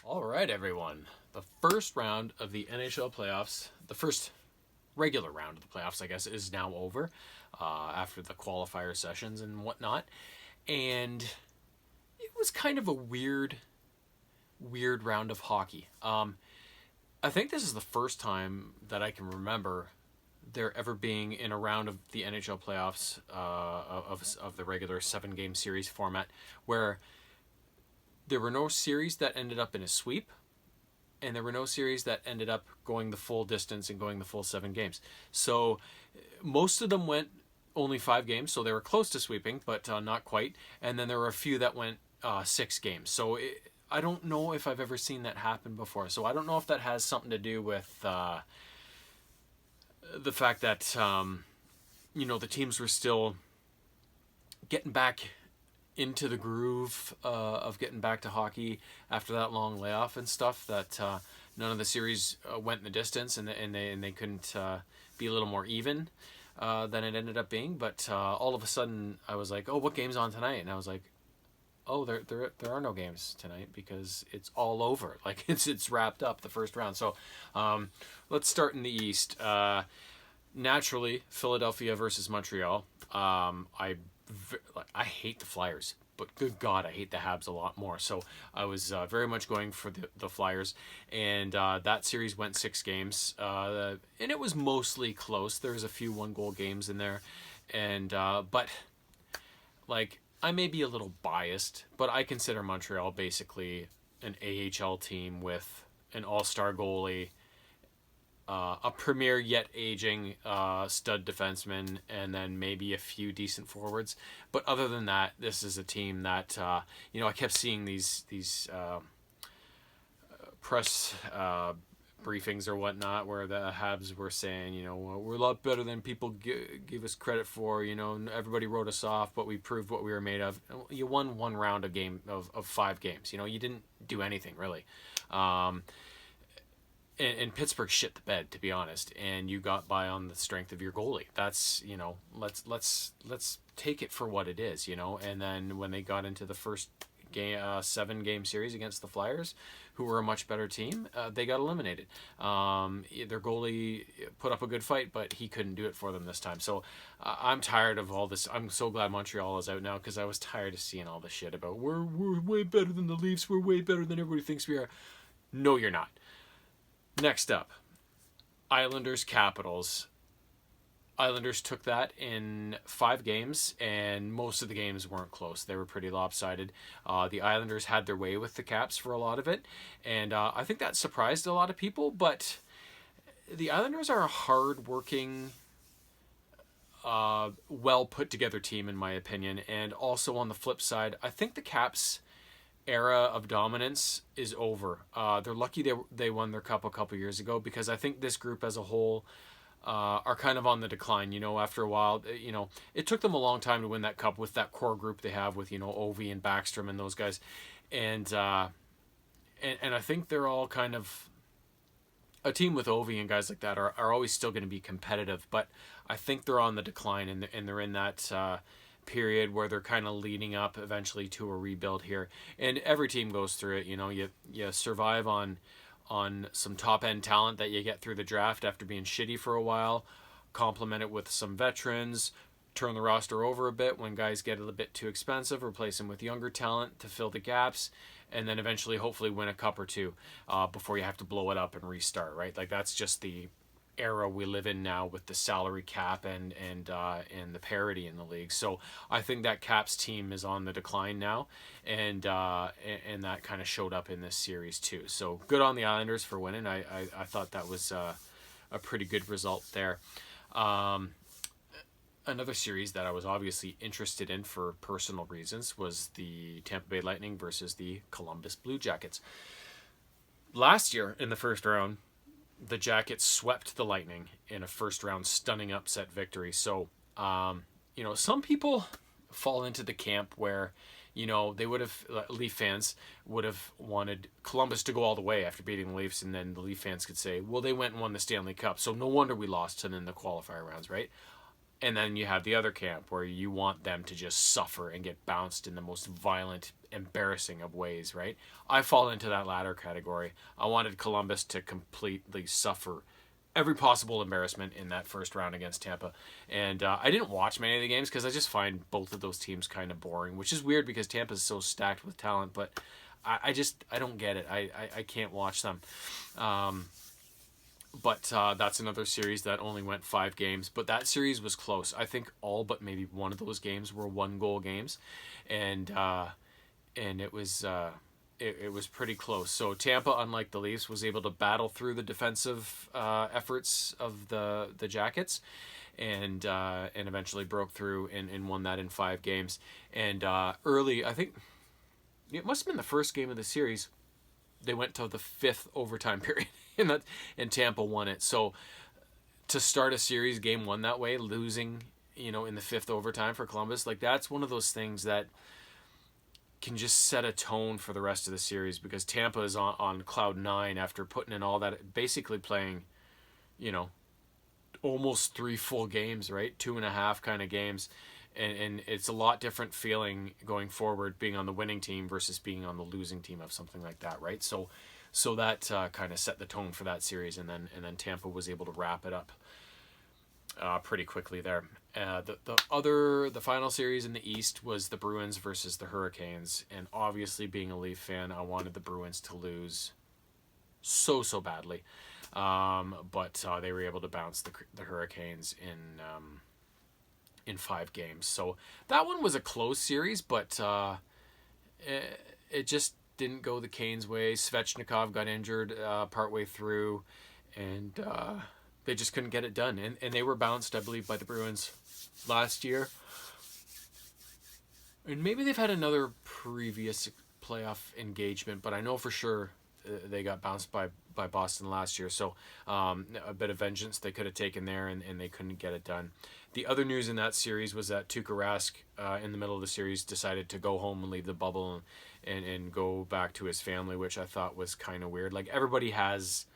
All right, everyone. The first round of the NHL playoffs, the first regular round of the playoffs, I guess, is now over after the qualifier sessions and whatnot. And it was kind of a weird round of hockey. I think this is the first time that I can remember there ever being in a round of the NHL playoffs of the regular 7 game series format where there were no series that ended up in a sweep, and there were no series that ended up going the full distance and going the full 7 games. So most of them went only 5 games, so they were close to sweeping, but not quite. And then there were a few that went 6 games. So I don't know if I've ever seen that happen before. So I don't know if that has something to do with the fact that the teams were still getting back into the groove of getting back to hockey after that long layoff and stuff, that none of the series went in the distance, and they couldn't be a little more even than it ended up being. But all of a sudden I was like, oh, what game's on tonight? And I was like, oh, there are no games tonight because it's all over. Like it's wrapped up, the first round. So let's start in the East. Naturally, Philadelphia versus Montreal. I hate the Flyers, but good God, I hate the Habs a lot more. So I was very much going for the Flyers, and that series went 6 games, and it was mostly close. There was a few 1-goal games in there, and but like, I may be a little biased, but I consider Montreal basically an AHL team with an all-star goalie, a premier yet aging stud defenseman, and then maybe a few decent forwards. But other than that, this is a team that I kept seeing these press briefings or whatnot where the Habs were saying, well, we're a lot better than people give us credit for. Everybody wrote us off, but we proved what we were made of. You won one round of 5 games. You didn't do anything really. And Pittsburgh shit the bed, to be honest, and you got by on the strength of your goalie. That's let's take it for what it is, And then when they got into the first game, 7-game series against the Flyers, who were a much better team, they got eliminated. Their goalie put up a good fight, but he couldn't do it for them this time. So I'm tired of all this. I'm so glad Montreal is out now, because I was tired of seeing all this shit about we're way better than the Leafs. We're way better than everybody thinks we are. No, you're not. Next up, Islanders Capitals. Islanders took that in 5 games, and most of the games weren't close. They were pretty lopsided. The Islanders had their way with the Caps for a lot of it, and I think that surprised a lot of people. But the Islanders are a hard-working, well put together team, in my opinion. And also on the flip side, I think the Caps era of dominance is over. They're lucky they won their cup a couple years ago, because I think this group as a whole are kind of on the decline. After a while, it took them a long time to win that cup with that core group they have with Ovi and Backstrom and those guys, and I think they're all kind of a team with Ovi and guys like that are always still going to be competitive, but I think they're on the decline, and they're in that period where they're kind of leading up eventually to a rebuild here. And every team goes through it. You survive on some top end talent that you get through the draft after being shitty for a while, complement it with some veterans, turn the roster over a bit when guys get a bit too expensive, replace them with younger talent to fill the gaps, and then eventually hopefully win a cup or two before you have to blow it up and restart, right? Like, that's just the era we live in now with the salary cap and the parity in the league. So I think that Caps team is on the decline now, and that kind of showed up in this series too. So good on the Islanders for winning. I thought that was a pretty good result there. Another series that I was obviously interested in for personal reasons was the Tampa Bay Lightning versus the Columbus Blue Jackets. Last year in the first round, the Jackets swept the Lightning in a first-round stunning upset victory. So, some people fall into the camp where, they would have, Leaf fans would have wanted Columbus to go all the way after beating the Leafs, and then the Leaf fans could say, well, they went and won the Stanley Cup, so no wonder we lost to them in the qualifier rounds, right? And then you have the other camp where you want them to just suffer and get bounced in the most violent, embarrassing of ways, right? I fall into that latter category. I wanted Columbus to completely suffer every possible embarrassment in that first round against Tampa. And I didn't watch many of the games because I just find both of those teams kind of boring, which is weird because Tampa's so stacked with talent, but I don't get it. I can't watch them. But that's another series that only went 5 games. But that series was close. I think all but maybe one of those games were 1-goal games, and it was it was pretty close. So Tampa, unlike the Leafs, was able to battle through the defensive efforts of the Jackets, and eventually broke through and won that in 5 games. And early, I think it must have been the first game of the series, they went to the 5th overtime period. And Tampa won it. So to start a series game 1 that way, losing, in the 5th overtime for Columbus, like that's one of those things that can just set a tone for the rest of the series, because Tampa is on cloud 9 after putting in all that, basically playing, almost 3 full games, right? 2.5 kind of games. And it's a lot different feeling going forward being on the winning team versus being on the losing team of something like that, right? So that kind of set the tone for that series, and then Tampa was able to wrap it up pretty quickly there. The final series in the East was the Bruins versus the Hurricanes, and obviously being a Leaf fan, I wanted the Bruins to lose so badly, but they were able to bounce the Hurricanes in 5 games. So that one was a close series, but it just didn't go the Canes' way. Svechnikov got injured partway through, and they just couldn't get it done. And they were bounced, I believe, by the Bruins last year. And maybe they've had another previous playoff engagement, but I know for sure they got bounced by Boston last year. So a bit of vengeance they could have taken there, and they couldn't get it done. The other news in that series was that Tuukka Rask, in the middle of the series, decided to go home and leave the bubble and go back to his family, which I thought was kind of weird. Like, everybody has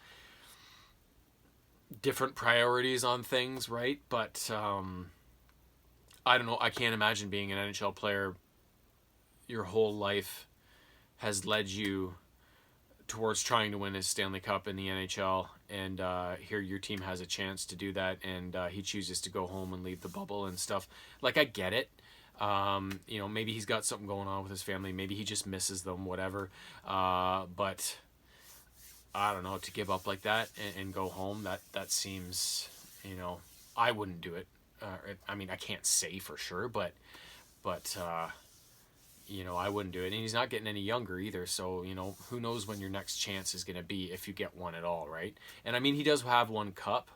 different priorities on things, right? But I don't know. I can't imagine being an NHL player. Your whole life has led you towards trying to win a Stanley Cup in the NHL, and here your team has a chance to do that, and he chooses to go home and leave the bubble and stuff. Like, I get it. Maybe he's got something going on with his family. Maybe he just misses them, whatever. But I don't know, to give up like that and go home, that seems, I wouldn't do it. I mean, I can't say for sure, but I wouldn't do it. And he's not getting any younger either, so, who knows when your next chance is going to be, if you get one at all, right? And, I mean, he does have one cup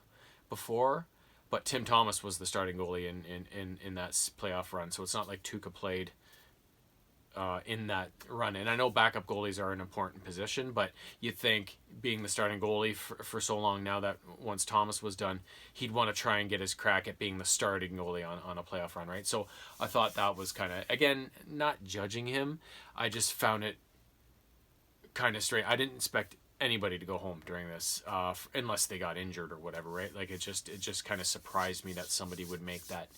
before, but Tim Thomas was the starting goalie in that playoff run, so it's not like Tuukka played in that run. And I know backup goalies are an important position, but you think being the starting goalie for so long now, that once Thomas was done, he'd want to try and get his crack at being the starting goalie on a playoff run, right? So I thought that was kind of, again, not judging him. I just found it kind of strange. I didn't expect anybody to go home during this, unless they got injured or whatever, right? Like, it just kind of surprised me that somebody would make that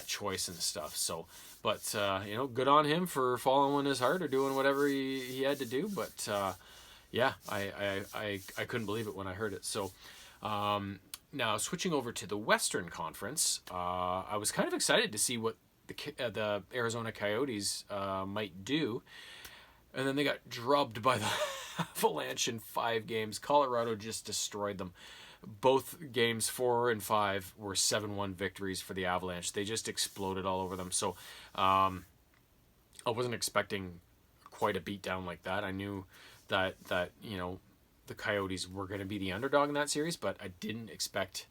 choice and stuff. So, but good on him for following his heart or doing whatever he had to do. But yeah, I couldn't believe it when I heard it. So now switching over to the Western Conference, I was kind of excited to see what the Arizona Coyotes might do. And then they got drubbed by the Avalanche in 5 games. Colorado just destroyed them. Both games, 4 and 5, were 7-1 victories for the Avalanche. They just exploded all over them. So I wasn't expecting quite a beatdown like that. I knew that the Coyotes were going to be the underdog in that series, but I didn't expect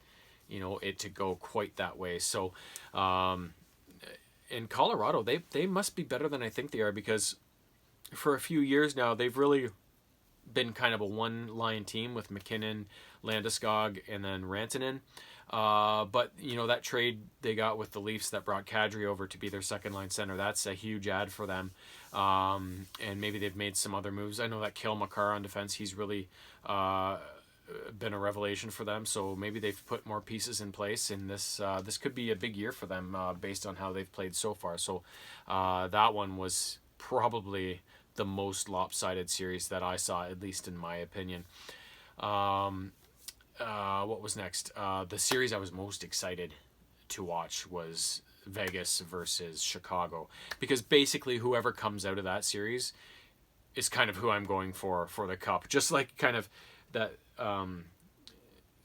it to go quite that way. So in Colorado, they must be better than I think they are, because for a few years now, they've really been kind of a one-line team with McKinnon, Landeskog, and then Rantanen. But, that trade they got with the Leafs that brought Kadri over to be their second-line center, that's a huge add for them. And maybe they've made some other moves. I know that Cale Makar on defense, he's really been a revelation for them. So maybe they've put more pieces in place, and this could be a big year for them based on how they've played so far. So that one was probably the most lopsided series that I saw, at least in my opinion. What was next? The series I was most excited to watch was Vegas versus Chicago, because basically whoever comes out of that series is kind of who I'm going for the cup. Just like kind of that,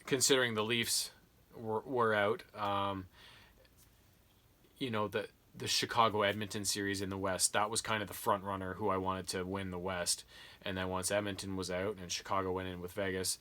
considering the Leafs were out, the Chicago Edmonton series in the West, that was kind of the front runner who I wanted to win the West. And then once Edmonton was out and Chicago went in with Vegas,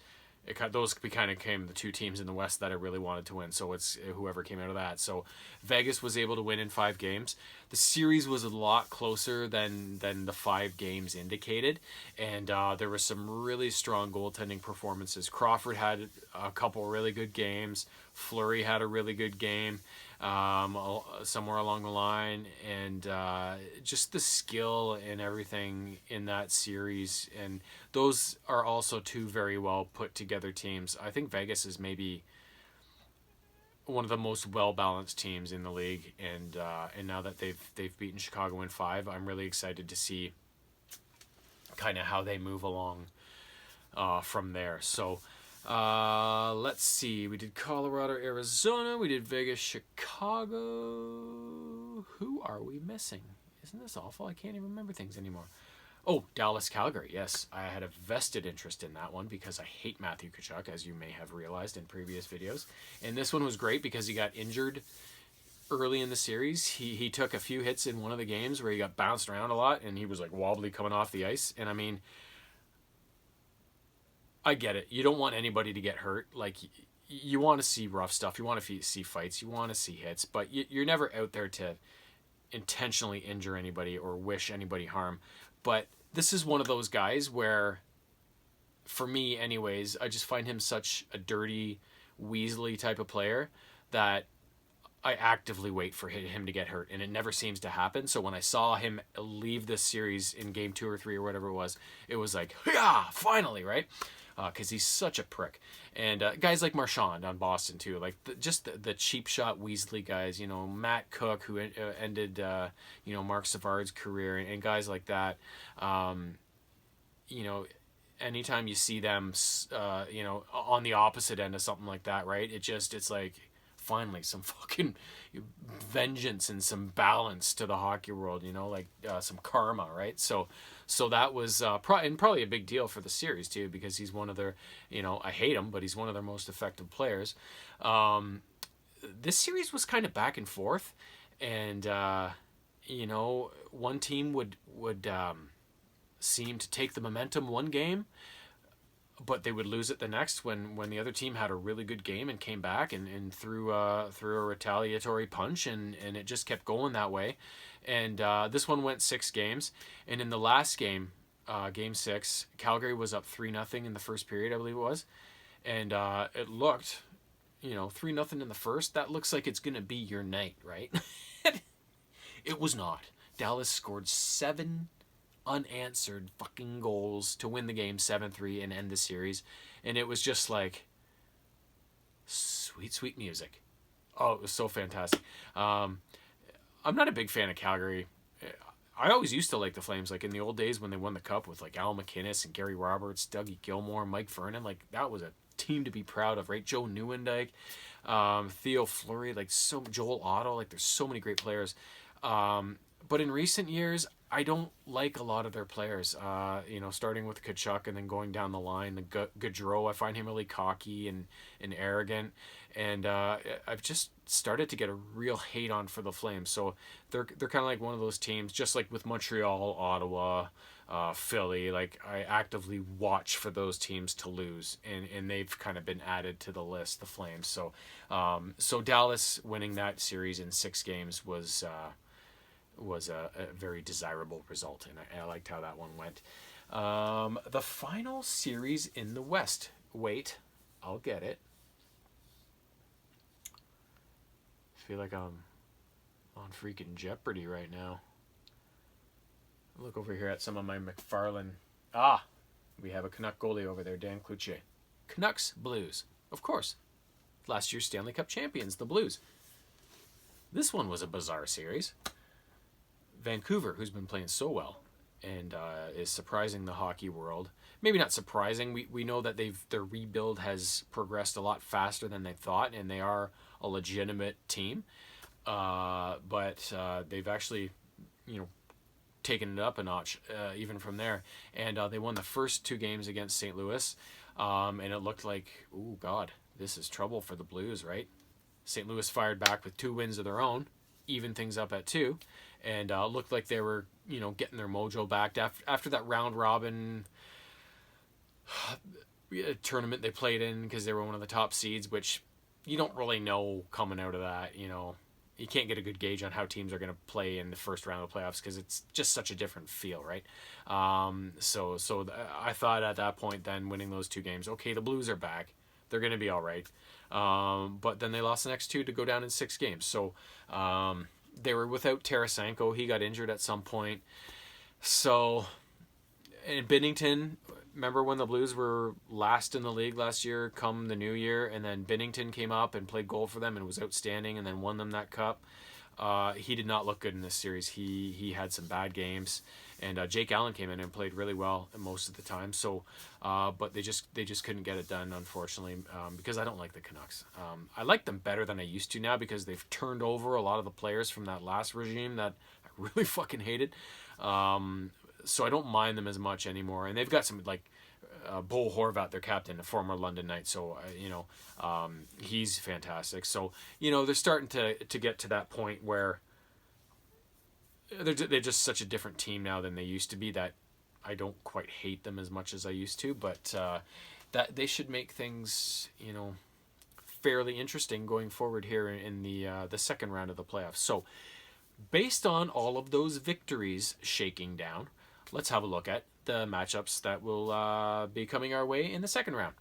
those kind of came the two teams in the West that I really wanted to win. So it's whoever came out of that. So Vegas was able to win in 5 games. The series was a lot closer than the 5 games indicated, and there were some really strong goaltending performances. Crawford had a couple really good games. Fleury had a really good game somewhere along the line, and just the skill and everything in that series. And those are also 2 very well put together teams. I think Vegas is maybe one of the most well balanced teams in the league, and now that they've beaten Chicago in 5, I'm really excited to see kind of how they move along from there. So let's see. We did Colorado, Arizona. We did Vegas, Chicago. Who are we missing? Isn't this awful? I can't even remember things anymore. Oh, Dallas, Calgary. Yes, I had a vested interest in that one because I hate Matthew Tkachuk, as you may have realized in previous videos. And this one was great because he got injured early in the series. He took a few hits in one of the games where he got bounced around a lot, and he was like wobbly coming off the ice. And I mean, I get it. You don't want anybody to get hurt. Like, you want to see rough stuff. You want to see fights. You want to see hits. But you're never out there to intentionally injure anybody or wish anybody harm. But this is one of those guys where, for me anyways, I just find him such a dirty, Weasley type of player that I actively wait for him to get hurt, and it never seems to happen. So when I saw him leave this series in game 2 or 3 or whatever it was like, yeah, finally, right? Because he's such a prick. And guys like Marchand on Boston too, like the cheap shot Weasley guys, Matt Cook, who ended Mark Savard's career, and guys like that. Anytime you see them on the opposite end of something like that, right? It's like, finally some fucking vengeance and some balance to the hockey world, some karma, right? So that was probably a big deal for the series too, because he's one of their, I hate him, but he's one of their most effective players. This series was kind of back and forth, and one team would seem to take the momentum one game, but they would lose it the next when the other team had a really good game and came back and threw a retaliatory punch, and it just kept going that way. And this one went 6 games, and in the last game, game 6, Calgary was up 3-0 in the first period, I believe it was, and it looked, 3-0 in the first. That looks like it's gonna be your night, right? It was not. Dallas scored 7 unanswered fucking goals to win the game 7-3 and end the series, and it was just like sweet music. Oh, it was so fantastic. I'm not a big fan of Calgary. I always used to like the Flames, like in the old days when they won the cup with like Al McInnes and Gary Roberts, Dougie Gilmore, Mike Vernon. Like, that was a team to be proud of, right? Joe Nieuwendyk, Theo Fleury, like Joel Otto. Like, there's so many great players. But in recent years, I don't like a lot of their players, starting with Tkachuk and then going down the line. The Gaudreau, I find him really cocky and arrogant. And I've just started to get a real hate on for the Flames. So they're kind of like one of those teams, just like with Montreal, Ottawa, Philly. Like, I actively watch for those teams to lose. And they've kind of been added to the list, the Flames. So Dallas winning that series in 6 games was a very desirable result, and I liked how that one went. The final series in the West. Wait, I'll get it. I feel like I'm on freaking Jeopardy right now. Look over here at some of my McFarlane. We have a Canuck goalie over there, Dan Cloutier. Canucks, Blues. Of course. Last year's Stanley Cup champions, the Blues. This one was a bizarre series. Vancouver, who's been playing so well and is surprising the hockey world. Maybe not surprising. We know that their rebuild has progressed a lot faster than they thought, and they are a legitimate team. But they've actually, taken it up a notch even from there. And they won the first 2 games against St. Louis, and it looked like, oh God, this is trouble for the Blues, right? St. Louis fired back with 2 wins of their own, even things up at 2, and looked like they were, getting their mojo back after that round robin tournament they played in, because they were one of the top seeds, which you don't really know coming out of that. You can't get a good gauge on how teams are going to play in the first round of the playoffs because it's just such a different feel, right? So I thought at that point then, winning those 2 games, okay, the Blues are back. They're going to be all right. But then they lost the next 2 to go down in 6 games. So they were without Tarasenko. He got injured at some point. So, and Binnington, remember when the Blues were last in the league last year come the new year, and then Binnington came up and played goal for them and was outstanding and then won them that cup. He did not look good in this series. He had some bad games, and Jake Allen came in and played really well most of the time. So, but they just couldn't get it done, unfortunately, because I don't like the Canucks. I like them better than I used to now because they've turned over a lot of the players from that last regime that I really fucking hated. So I don't mind them as much anymore, and they've got some Bo Horvat, their captain, a former London Knight, so he's fantastic. So they're starting to get to that point where they're just such a different team now than they used to be that I don't quite hate them as much as I used to. But that they should make things fairly interesting going forward here in the second round of the playoffs. So based on all of those victories shaking down, let's have a look at the matchups that will be coming our way in the second round.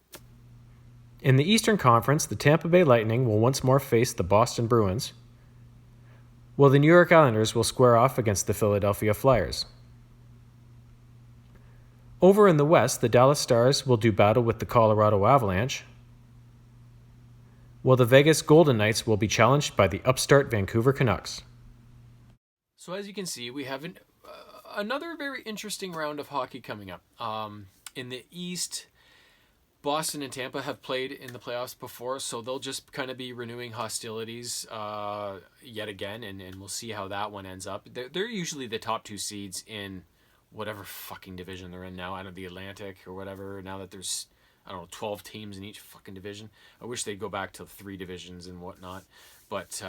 In the Eastern Conference, the Tampa Bay Lightning will once more face the Boston Bruins, while the New York Islanders will square off against the Philadelphia Flyers. Over in the West, the Dallas Stars will do battle with the Colorado Avalanche, while the Vegas Golden Knights will be challenged by the upstart Vancouver Canucks. So as you can see, we have another very interesting round of hockey coming up. In the East, Boston and Tampa have played in the playoffs before, so they'll just kind of be renewing hostilities yet again, and we'll see how that one ends up. They're usually the top 2 seeds in whatever fucking division they're in now, out of the Atlantic or whatever, now that there's, 12 teams in each fucking division. I wish they'd go back to 3 divisions and whatnot, but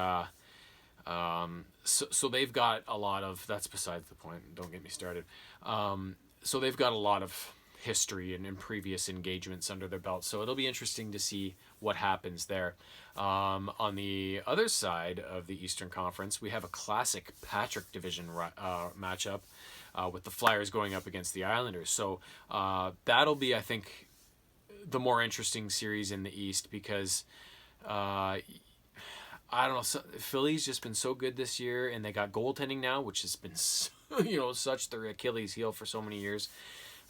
so they've got a lot of, that's besides the point, don't get me started. So they've got a lot of history and previous engagements under their belt, so it'll be interesting to see what happens there. On the other side of the Eastern Conference, we have a classic Patrick Division matchup with the Flyers going up against the Islanders. So that'll be, I think, the more interesting series in the East because I don't know, Philly's just been so good this year, and they got goaltending now, which has been such their Achilles heel for so many years.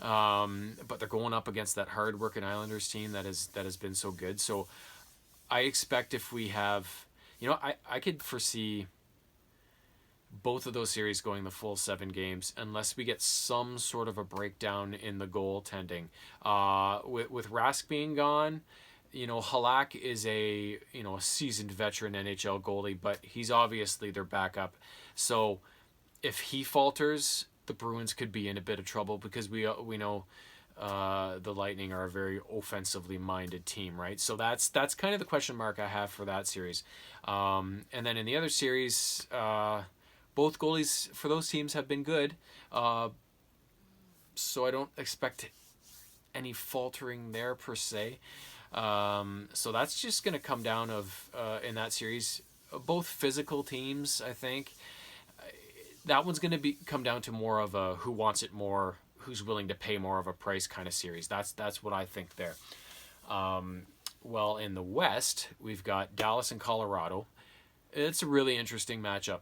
But they're going up against that hard-working Islanders team that has been so good. So I expect if we have, I could foresee both of those series going the full 7 games unless we get some sort of a breakdown in the goaltending. With Rask being gone, Halak is a seasoned veteran NHL goalie, but he's obviously their backup. So if he falters, the Bruins could be in a bit of trouble because we know the Lightning are a very offensively minded team, right? So that's kind of the question mark I have for that series. And then in the other series, both goalies for those teams have been good, so I don't expect any faltering there per se. So that's just going to come down in that series, both physical teams, I think. That one's going to come down to more of a who wants it more, who's willing to pay more of a price kind of series. That's what I think there. Well, in the West, we've got Dallas and Colorado. It's a really interesting matchup.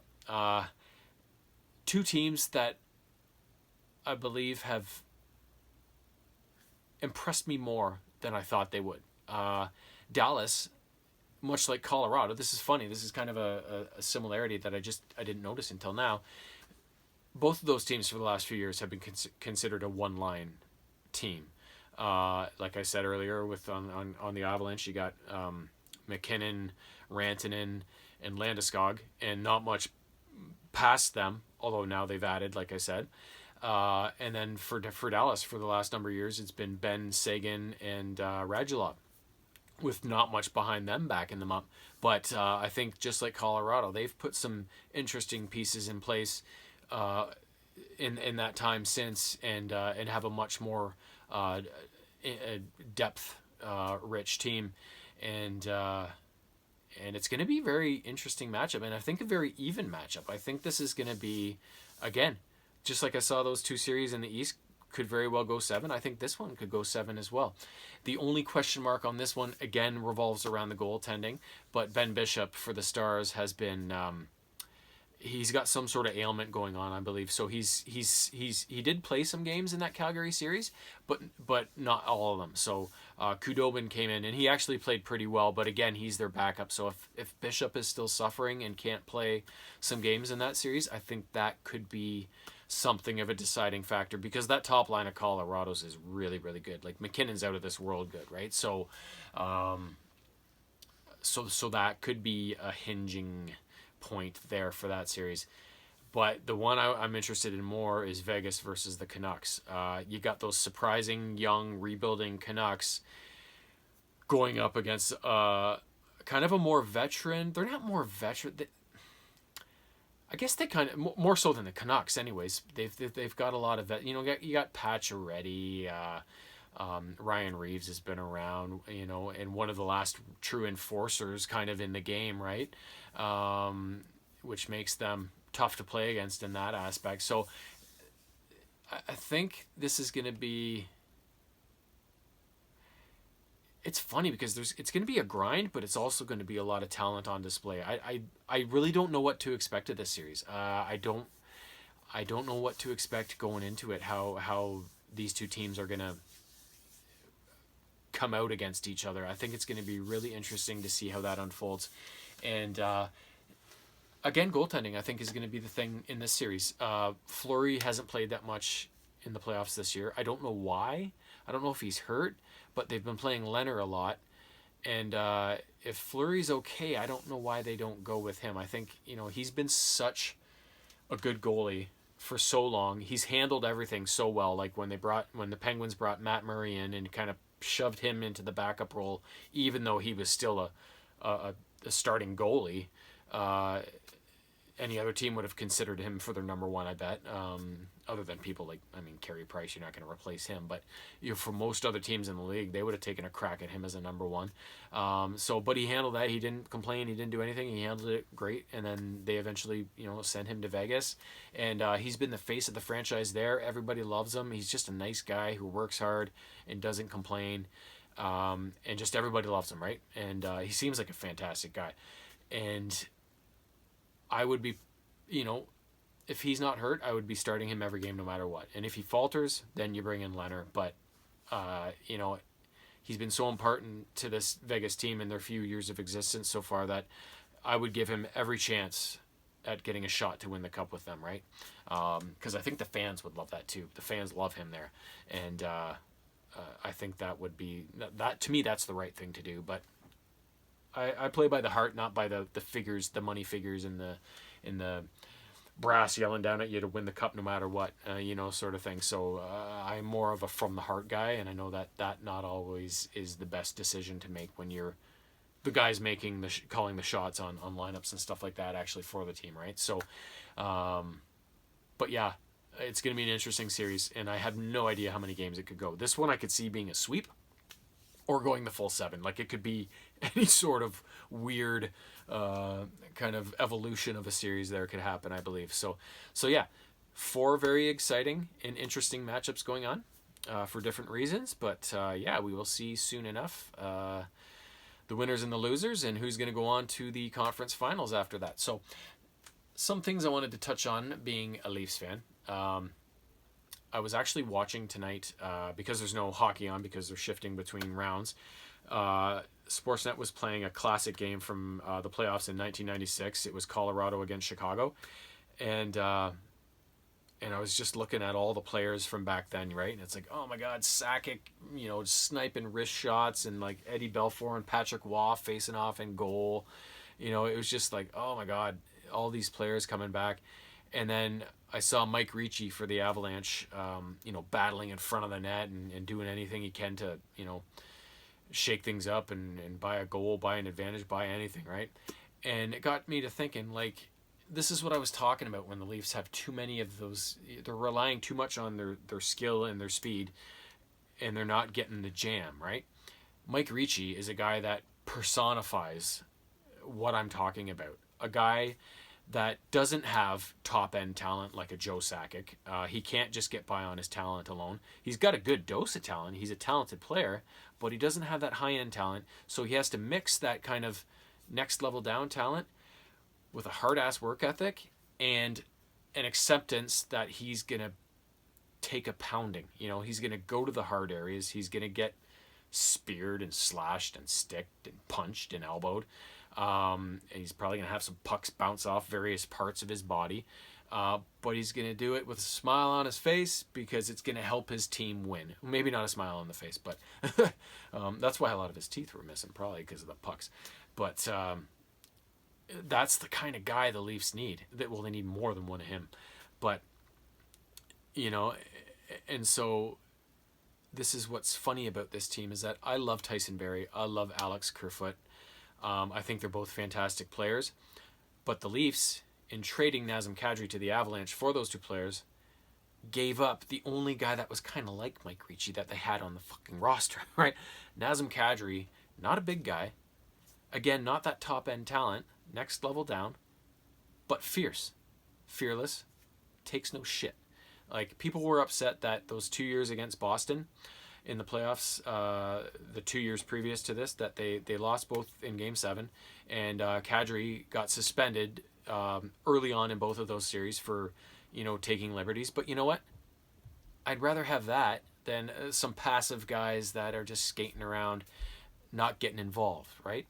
2 teams that I believe have impressed me more than I thought they would. Dallas, much like Colorado, this is funny. This is kind of a similarity that I didn't notice until now. Both of those teams for the last few years have been considered a one-line team. Like I said earlier, with on the Avalanche, you got McKinnon, Rantanen, and Landeskog, and not much past them. Although now they've added, like I said, and then for Dallas for the last number of years, it's been Ben, Sagan, and Radulov, with not much behind them backing them up. But I think just like Colorado, they've put some interesting pieces in place in that time since, and have a much more depth rich team, and it's going to be a very interesting matchup, and I think a very even matchup. I think this is going to be, again, just like I saw those two series in the East could very well go 7. I think this one could go 7 as well. The only question mark on this one, again, revolves around the goaltending, but Ben Bishop for the Stars has been he's got some sort of ailment going on, I believe. So he did play some games in that Calgary series, but not all of them. So Khudobin came in and he actually played pretty well, but again, he's their backup. So if Bishop is still suffering and can't play some games in that series, I think that could be something of a deciding factor, because that top line of Colorado's is really, really good. Like, McKinnon's out of this world good, right? So so that could be a hinging point there for that series. But the one I'm interested in more is Vegas versus the Canucks. You got those surprising young rebuilding Canucks going up against kind of a more veteran. They're not more veteran. I guess they kind of more so than the Canucks, anyways. They've got a lot of you got Pacioretty. Ryan Reeves has been around, and one of the last true enforcers kind of in the game, right? Which makes them tough to play against in that aspect. So I think this is going to be... It's funny because it's going to be a grind, but it's also going to be a lot of talent on display. I really don't know what to expect of this series. I don't know what to expect going into it, how these two teams are going to come out against each other. I think it's going to be really interesting to see how that unfolds. And again, goaltending, I think, is going to be the thing in this series. Fleury hasn't played that much in the playoffs this year. I don't know why. I don't know if he's hurt, but they've been playing Leonard a lot. And if Fleury's okay, I don't know why they don't go with him. I think, he's been such a good goalie for so long. He's handled everything so well. Like when the Penguins brought Matt Murray in and kind of shoved him into the backup role, even though he was still a starting goalie. Any other team would have considered him for their number one, I bet. Other than people like, Carey Price, you're not going to replace him. But for most other teams in the league, they would have taken a crack at him as a number one. But he handled that. He didn't complain. He didn't do anything. He handled it great. And then they eventually, sent him to Vegas. And he's been the face of the franchise there. Everybody loves him. He's just a nice guy who works hard and doesn't complain. And just everybody loves him, right? And he seems like a fantastic guy. And I would be, if he's not hurt, I would be starting him every game no matter what. And if he falters, then you bring in Leonard. But, he's been so important to this Vegas team in their few years of existence so far that I would give him every chance at getting a shot to win the cup with them, right? Because I think the fans would love that too. The fans love him there. And I think that would be, that to me, that's the right thing to do. But I play by the heart, not by the figures, the money figures, and the brass yelling down at you to win the cup no matter what, sort of thing. So I'm more of a from the heart guy, and I know that not always is the best decision to make when you're the guys making calling the shots on lineups and stuff like that actually for the team, right? So, but yeah, it's going to be an interesting series, and I have no idea how many games it could go. This one I could see being a sweep or going the full 7. Like, it could be any sort of weird kind of evolution of a series there could happen, I believe. So yeah, 4 very exciting and interesting matchups going on for different reasons. But yeah, we will see soon enough the winners and the losers and who's going to go on to the conference finals after that. So some things I wanted to touch on being a Leafs fan. I was actually watching tonight because there's no hockey on because they're shifting between rounds. Sportsnet was playing a classic game from the playoffs in 1996. It was Colorado against Chicago, and and I was just looking at all the players from back then, right? And it's like, oh my God, Sakic, sniping wrist shots, and like Eddie Belfour and Patrick Waugh facing off in goal. It was just like, oh my God, all these players coming back. And then I saw Mike Ricci for the Avalanche, battling in front of the net and doing anything he can to, shake things up and buy a goal, buy an advantage, buy anything, right? And it got me to thinking, like, this is what I was talking about when the Leafs have too many of those. They're relying too much on their skill and their speed, and they're not getting the jam, right? Mike Ricci is a guy that personifies what I'm talking about. A guy that doesn't have top end talent like a Joe Sakic. He can't just get by on his talent alone. He's got a good dose of talent. He's a talented player, but he doesn't have that high end talent. So he has to mix that kind of next level down talent with a hard ass work ethic and an acceptance that he's going to take a pounding. He's going to go to the hard areas. He's going to get speared and slashed and sticked and punched and elbowed. And he's probably going to have some pucks bounce off various parts of his body. But he's going to do it with a smile on his face because it's going to help his team win. Maybe not a smile on the face, but that's why a lot of his teeth were missing, probably because of the pucks. But that's the kind of guy the Leafs need. They need more than one of him. But, and so this is what's funny about this team is that I love Tyson Barrie. I love Alex Kerfoot. I think they're both fantastic players. But the Leafs, in trading Nazem Kadri to the Avalanche for those two players, gave up the only guy that was kind of like Mike Ricci that they had on the fucking roster, right? Nazem Kadri, not a big guy. Again, not that top-end talent, next level down, but fierce, fearless, takes no shit. Like, people were upset that those 2 years against Boston in the playoffs, the 2 years previous to this, that they lost both in Game 7, and Kadri got suspended early on in both of those series for, taking liberties. But you know what? I'd rather have that than some passive guys that are just skating around, not getting involved, right?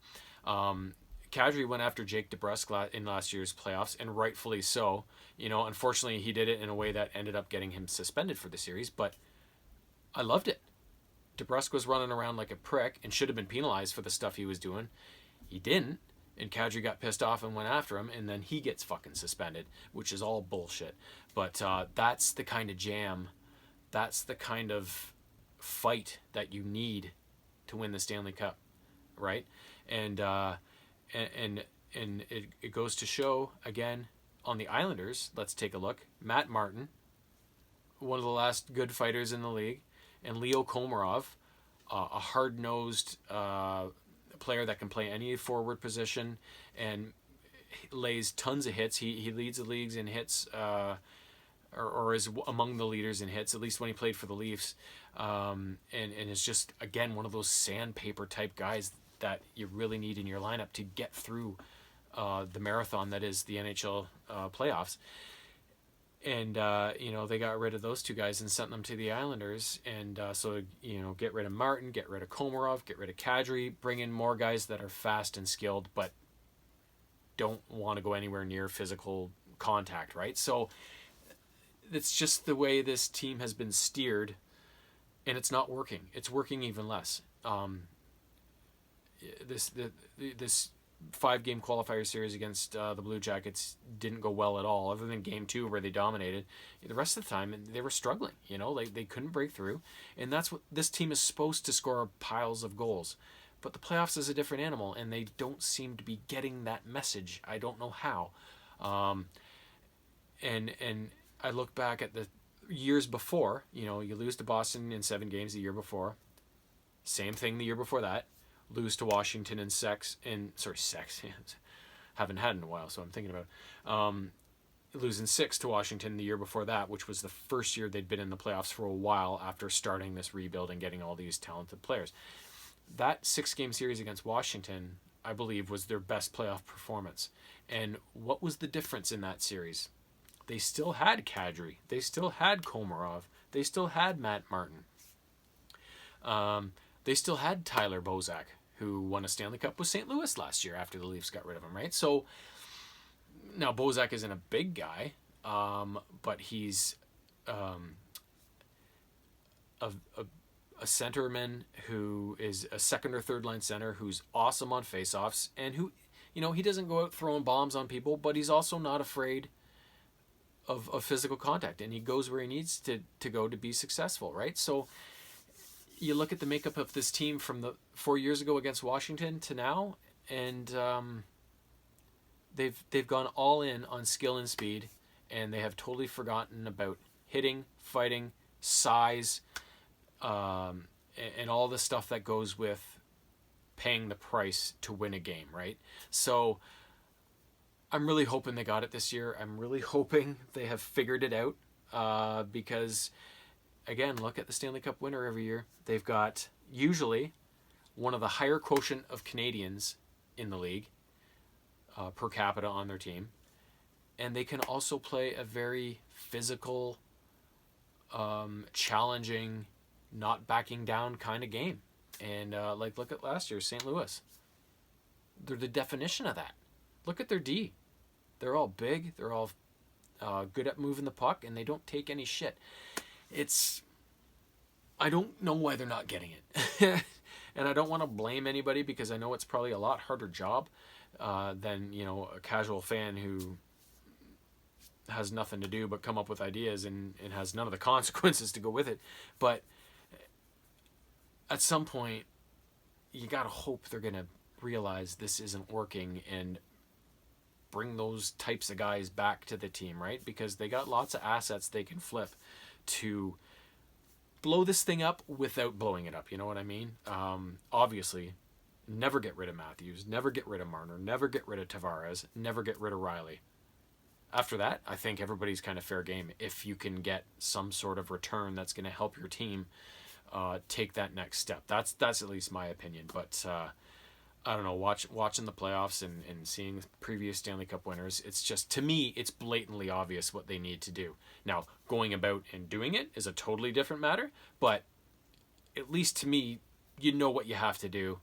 Kadri went after Jake DeBrusk in last year's playoffs, and rightfully so. Unfortunately, he did it in a way that ended up getting him suspended for the series, but I loved it. DeBrusk was running around like a prick and should have been penalized for the stuff he was doing. He didn't, and Kadri got pissed off and went after him, and then he gets fucking suspended, which is all bullshit. But that's the kind of jam, that's the kind of fight that you need to win the Stanley Cup, right? And it goes to show, again, on the Islanders, let's take a look. Matt Martin, one of the last good fighters in the league, and Leo Komarov, a hard-nosed player that can play any forward position and lays tons of hits. He leads the leagues in hits, or is among the leaders in hits, at least when he played for the Leafs. And is just, again, one of those sandpaper type guys that you really need in your lineup to get through the marathon that is the NHL playoffs. And, they got rid of those two guys and sent them to the Islanders. And so, get rid of Martin, get rid of Komarov, get rid of Kadri, bring in more guys that are fast and skilled, but don't want to go anywhere near physical contact, right? So it's just the way this team has been steered, and it's not working. It's working even less. This 5-game qualifier series against the Blue Jackets didn't go well at all, other than Game 2 where they dominated. The rest of the time, they were struggling. They couldn't break through, and that's what this team is supposed to score, piles of goals. But the playoffs is a different animal, and they don't seem to be getting that message. I don't know how. And I look back at the years before. You lose to Boston in 7 games the year before. Same thing the year before that. Lose to Washington in haven't had in a while, so I'm thinking about losing 6 to Washington the year before that, which was the first year they'd been in the playoffs for a while after starting this rebuild and getting all these talented players. That 6-game series against Washington, I believe, was their best playoff performance. And what was the difference in that series? They still had Kadri. They still had Komarov. They still had Matt Martin. They still had Tyler Bozak, who won a Stanley Cup with St. Louis last year after the Leafs got rid of him, right? So now Bozak isn't a big guy, but he's a centerman who is a second or third line center who's awesome on faceoffs, and who, he doesn't go out throwing bombs on people, but he's also not afraid of physical contact, and he goes where he needs to go to be successful, right? So you look at the makeup of this team from the 4 years ago against Washington to now, and they've gone all in on skill and speed, and they have totally forgotten about hitting, fighting, size, and all the stuff that goes with paying the price to win a game, right? So I'm really hoping they got it this year. I'm really hoping they have figured it out, because, again, look at the Stanley Cup winner every year. They've got usually one of the higher quotient of Canadians in the league per capita on their team. And they can also play a very physical, challenging, not backing down kind of game. And look at last year, St. Louis. They're the definition of that. Look at their D. They're all big. They're all good at moving the puck, and they don't take any shit. I don't know why they're not getting it. And I don't want to blame anybody, because I know it's probably a lot harder job than, a casual fan who has nothing to do but come up with ideas and has none of the consequences to go with it. But at some point, you got to hope they're going to realize this isn't working and bring those types of guys back to the team, right? Because they got lots of assets they can flip to blow this thing up without blowing it up. You know what I mean? Obviously, never get rid of Matthews, never get rid of Marner, never get rid of Tavares, never get rid of Riley. After that, I think everybody's kind of fair game if you can get some sort of return that's going to help your team take that next step. That's at least my opinion. But I don't know, watching the playoffs and seeing previous Stanley Cup winners, it's just, to me, it's blatantly obvious what they need to do. Now, going about and doing it is a totally different matter, but at least to me, you know what you have to do.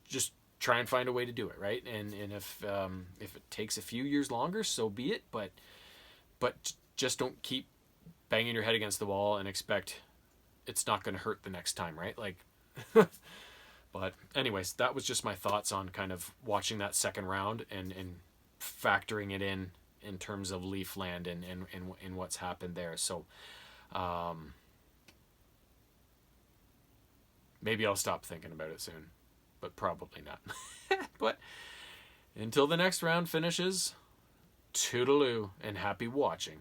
Just try and find a way to do it, right? And if it takes a few years longer, so be it, but just don't keep banging your head against the wall and expect it's not going to hurt the next time, right? Like... But anyways, that was just my thoughts on kind of watching that second round and factoring it in terms of Leafland and what's happened there. So maybe I'll stop thinking about it soon, but probably not. But until the next round finishes, toodaloo and happy watching.